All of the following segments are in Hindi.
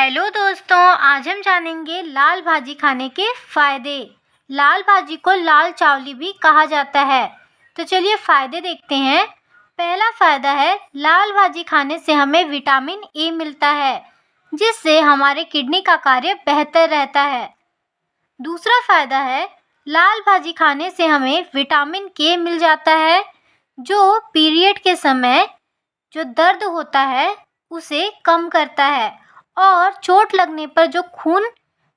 हेलो दोस्तों, आज हम जानेंगे लाल भाजी खाने के फ़ायदे। लाल भाजी को लाल चावली भी कहा जाता है। तो चलिए फ़ायदे देखते हैं। पहला फ़ायदा है, लाल भाजी खाने से हमें विटामिन ए मिलता है, जिससे हमारे किडनी का कार्य बेहतर रहता है। दूसरा फ़ायदा है, लाल भाजी खाने से हमें विटामिन के मिल जाता है, जो पीरियड के समय जो दर्द होता है उसे कम करता है और चोट लगने पर जो खून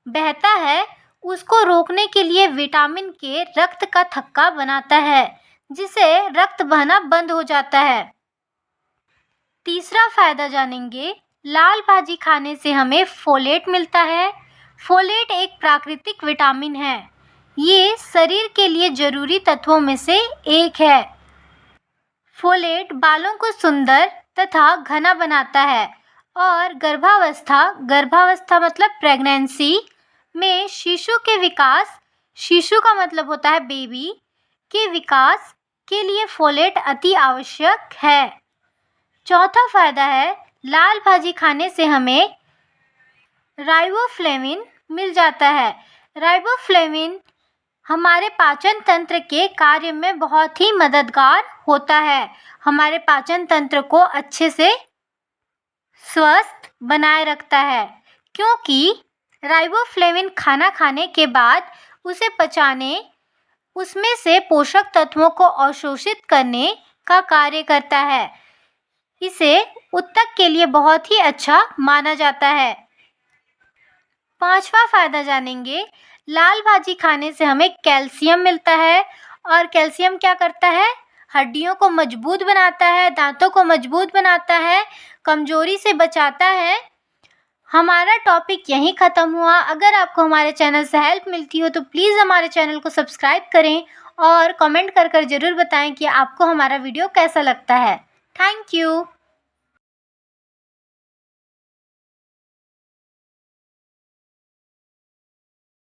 बहता है उसको रोकने के लिए विटामिन के रक्त का थक्का बनाता है, जिससे रक्त बहना बंद हो जाता है। तीसरा फायदा जानेंगे, लाल भाजी खाने से हमें फोलेट मिलता है। फोलेट एक प्राकृतिक विटामिन है। ये शरीर के लिए जरूरी तत्वों में से एक है। फोलेट बालों को सुंदर तथा घना बनाता है और गर्भावस्था मतलब प्रेगनेंसी में शिशु के विकास, शिशु का मतलब होता है बेबी, के विकास के लिए फोलेट अति आवश्यक है। चौथा फायदा है, लाल भाजी खाने से हमें राइबोफ्लेविन मिल जाता है। राइबोफ्लेविन हमारे पाचन तंत्र के कार्य में बहुत ही मददगार होता है। हमारे पाचन तंत्र को अच्छे से स्वस्थ बनाए रखता है, क्योंकि राइबोफ्लेविन खाना खाने के बाद उसे पचाने, उसमें से पोषक तत्वों को अवशोषित करने का कार्य करता है। इसे ऊतक के लिए बहुत ही अच्छा माना जाता है। पांचवा फायदा जानेंगे, लाल भाजी खाने से हमें कैल्शियम मिलता है और कैल्शियम क्या करता है? हड्डियों को मजबूत बनाता है, दांतों को मजबूत बनाता है, कमजोरी से बचाता है। हमारा टॉपिक यहीं ख़त्म हुआ। अगर आपको हमारे चैनल से हेल्प मिलती हो तो प्लीज़ हमारे चैनल को सब्सक्राइब करें और कमेंट कर ज़रूर बताएं कि आपको हमारा वीडियो कैसा लगता है। Thank you.